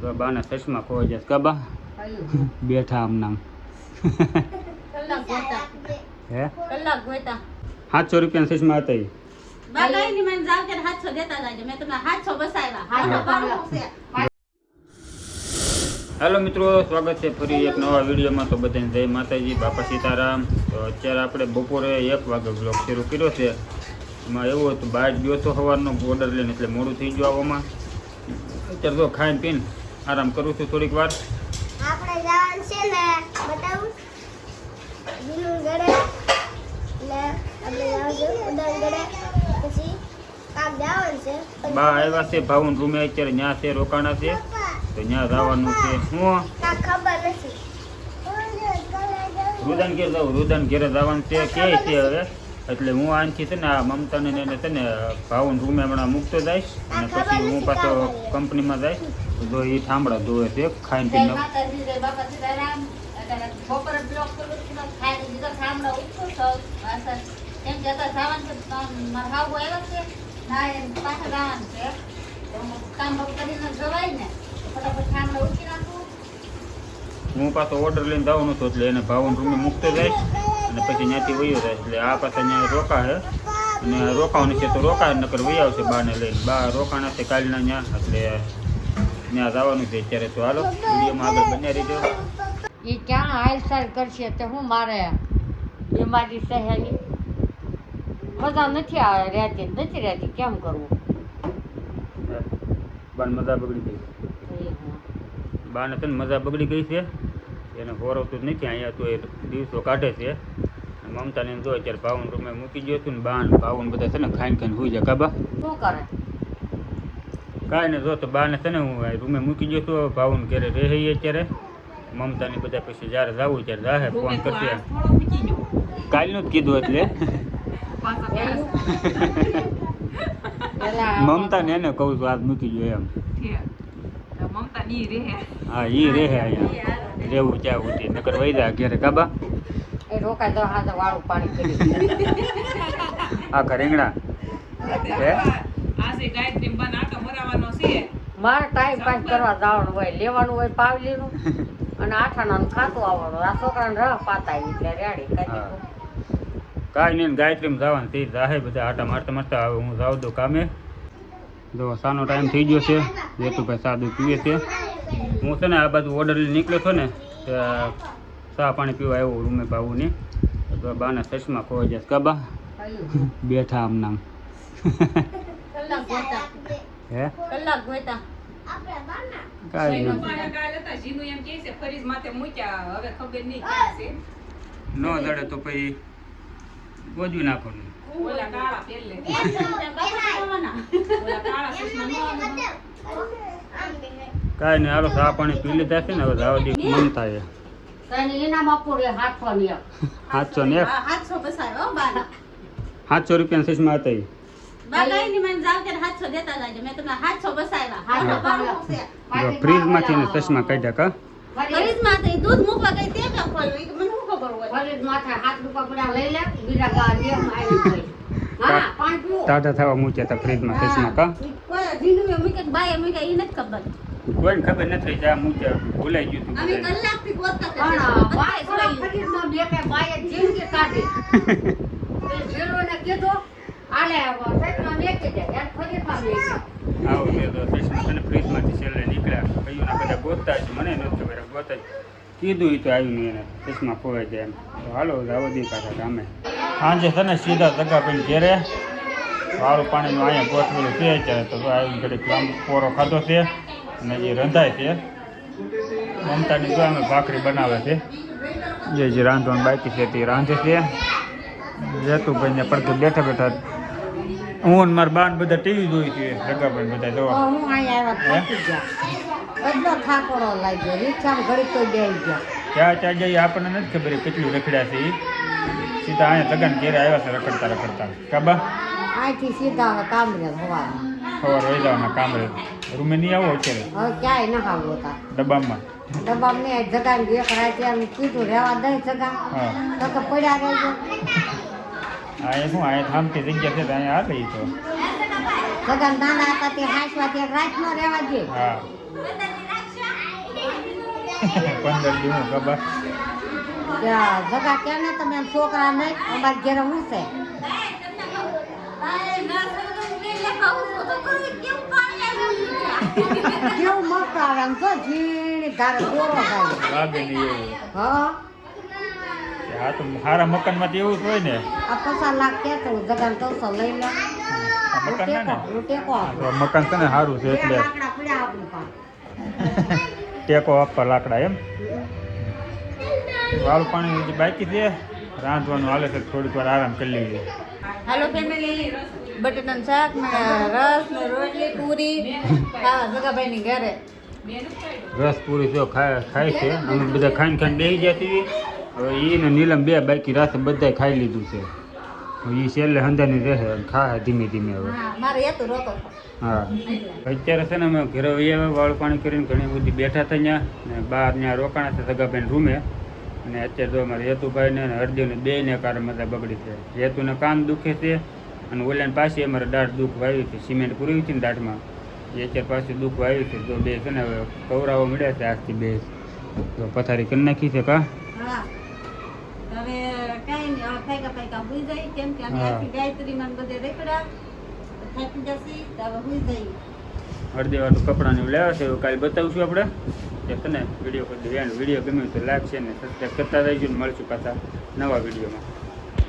તો બાના ચશ્મા ખોવાઈ જશે કા બા બેઠા આમ નામ હે 700 રૂપિયા ચશ્મા હતા ઈ. હેલો મિત્રો, સ્વાગત છે ફરી એક નવા વિડીયોમાં. તો બધાને જય માતાજી, બાપા સીતારામ. તો અત્યારે આપણે બપોરે 1 વાગે બ્લોગ શરૂ કર્યો છે. એમાં એવું હતું, બહાર ગયો તો સવારનો ઓર્ડર લઈને, એટલે મોડું થઈ ગયું આવવામાં. અત્યારે તો ખાઈને પીને આરામ કરું છું થોડીક વાર. આપણે જવાનું છે ને બતાવું દિલું ગડે એટલે આપણે જવાનું ઉડાન ગડે પછી કામ જવાનું છે. બા આવ્યા છે ભાવન રૂમે, અત્યારે ત્યાં છે રોકાણા છે, તો ત્યાં જવાનું છે. હું કાંઈ ખબર નથી. રુદાન ઘેર જાઉં, રુદાન ઘેરે જવાનું છે કે છે હવે. એટલે હું આનથી છે ને આ મમતાને એને છે ને ભાવન રૂમે હમણાં મૂકતો જઈશ, અને પછી હું પાછો કંપનીમાં જઈશ. તો એ ઠામડા ધોવે છે ખાઈને પીને. હું પાછો ઓર્ડર લઈને જવાનું હતો, એટલે એને ભાવન રૂમે મૂકતો જઈશ, અને પછી ત્યાંથી વયો જાય. એટલે આ પાછા ત્યાં રોકા છે, અને રોકાવાની છે તો રોકાય, નકર વહી આવશે બાને લઈને. બા રોકાણા છે કાલના ત્યાં, એટલે ત્યાં જવાનું છે અત્યારે. તો હાલો વિડીયોમાં આગળ બન્યા રહીજો. એ ક્યાં હાલચાલ કરશે તે હું મારે એ મારી સહેલી મજા નથી રહેતી કેમ કરવું? બાને મજા બગડી ગઈ, બાને છે ને મજા બગડી ગઈ છે. એને હોરવતું જ નથી અહીંયા, તો એ દિવસો કાઢે છે. મમતાને જો અત્યારે ભાવન રૂમે મૂકી ગયો છું ને, બાન ભાવન બધા છે ને ખાઈને હુઈ જાય. કાબા શું કરે? કાંઈ ને જો તો બાને છે ને હું રૂમે મૂકી ગયો છું, ભાવન ઘરે રહે અત્યારે. મમતાની બધા પછી જ્યારે જવું ત્યારે જાહે ફોન કરશે. કાલનું જ કીધું એટલે મમતા ને એને કહું છું આજ મૂકી ગયો એમ. હા ઈ રહે અહીંયા, રહેવું ત્યાં ઉઠી, નકર વહી જાય ઘેરે. કાબા એ રોકાય તો હાથ વાળું પાણી કરી આખા રીંગણા હે મારે ટાઈમ પાસ કરવા જવાનું હોય, લેવાનું હોય પાવલીનું અને આઠાણાનું ખાતું આવવાનું. આ છોકરાને રહ પાતા એટલે રેડી કાંઈ નહીં, ગાયત્રીમાં જવાનું તે જાહે બધા આટા મારતા મારતા. હવે હું જાઉં દઉં કામે. જો સાનો ટાઈમ થઈ ગયો છે, જેતુભાઈ સાદું પીવે છે. હું છે ને આ બાજુ ઓર્ડર લઈને નીકળ્યો છો ને, ચા પાણી પીવા આવ્યો રૂમે ભાવુંને. તો બાના ચશ્મા ખોવાઈ જશે કાબા બેઠા આમ નામ હે કાંઈ ન જડે તો પછી ગોજવી નાખવાનું. કાંઈ નહીં, હાલો ચા પાણી પી લીધા છે ને, હવે જવા દે મમતા છે. 700 રૂપિયા ચશ્મા હતા ઈ. ફ્રીજ માંથી ને ચશ્મા કાઢ્યા કા ટાટા થવા મૂક્યા હતા ફ્રીજમાં ચશ્મા કા. કોઈને ખબર નથી, જ્યાં મૂક્યા ભૂલાઈ ગયું આવું છે. તો ચશ્મા ફ્રીજમાંથી છેલ્લે નીકળ્યા, કયું ના બધા ગોતતા છે, મને નથી ખબર ગોતા કીધું એ તો આવ્યું નહીં, એને ચશ્મા ખોવાઈ જાય એમ. તો હાલો જાવ દી કાઢા ગામે. સાંજે છે ને સીધા તગા પીને ઘેરે વાળું પાણીનું અહીંયા ગોઠવેલું છે અત્યારે. તો આવીને ઘડીક લાંબો પોરો ખાધો છે, અને જે રંધાય છે. મમતાની જો અમે ભાખરી બનાવે છે, જે રાંધવાનું બાકી છે તે રાંધે છે. જેતુભાઈને પડકે બેઠા બેઠા હું મારા બાન બધા ટીવી જોઈ છે, જગાભાઈ બધા જોવા. ત્યાં જઈએ આપણને નથી ખબર કેટલું રખડ્યા છે. સીધા અહીંયા તગાને ઘેરે આવ્યા છે રખડતા રખડતા. કાબા અહીંથી સીધા કામરે સવાર વહી જવાના કામરે. રૂમે નહીં આવો અત્યારે? હવે ક્યાંય ન આવું હતા ડબ્બામાં મેં જગા એક રાતે કીધું રહેવા દઈ જગા તો પડ્યા રહેજો. અહીંયા શું અહીંયા થામતી જગ્યા છે, અહીંયા આવે તો જગા નાના હતા તે હાંસવા તે રાત નો રહેવા દે. હા 15 દી ખબર જગા કે ને તમે આમ છોકરા નહીં અમારે ઘેર હું છે કેવું મસ્ત આવે આમ તો ઝીણી ધારે દોરો થાય લાગે નહીં એવું હા હા તો સારા મકાનમાં તો એવું જ હોય ને આ 50 લાખ કે તો જગા 300 લઈ લે આ મકાન ના ને ટેકો આપો તો મકાન છે ને સારું છે એટલે લાકડા પડ્યા આપણી પાસે ટેકો આપવા લાકડા એમ વાળ પાણી હજી બાકી છે રાંધવાનું હાલે છે થોડીક વાર આરામ કરી લઈએ હાલો ફેમિલી બટેટાનું શાક ને રસ ને રોટલી પૂરી ખાવા જગાભાઈની ઘરે રસ પૂરી જો ખાય છે અમે બધા ખાઈને ખાઈને બેસી ગયા છીએ હવે એને નીલમ 2 બાકી રાતે બધાય ખાઈ લીધું છે એ છેલ્લે હંધાની રહે ખાય ધીમે ધીમે હવે હા મારે એ તો રોતો હા અત્યારે છે ને અમે ઘરે આવ્યા વાળ પાણી કરીને ઘણી બધી બેઠા હતા ત્યાં ને બહાર ત્યાં રોકાણા છે સગાભાઈને રૂમે અને અત્યારે તો અમારે હેતુભાઈને અને હરદેવને બેયને કારણ મજા બગડી છે હેતુને કાન દુખે છે અને ઓલાને પાસે અમારે દાઢ દુઃખ વાવ્યું છે સિમેન્ટ પૂરી હતી ને દાઢમાં એ અત્યારે પાસે દુઃખ વાવ્યું છે તો બે છે ને હવે કવરાવો મળ્યા છે આજથી બે તો પથારી કરી નાખી છે કા હા હવે કાંઈ નહીં હવે ફાયકા હુઈ જાય કેમ કે અમે હા. આખી ગાયત્રીમાં ને બધે રેકડા થાકી જશી તો હવે હુઈ જઈએ હળદેવાનું કપડાને એવું લાવ્યા છે એવું કાલે બતાવશું આપણે કે છે ને વિડીયો કરી દઈએ વિડીયો ગમ્યું તો લાઈક છે ને સબસ્ક્રાઈબ કરતા રહીશું ને મળશું પાછા નવા વિડીયોમાં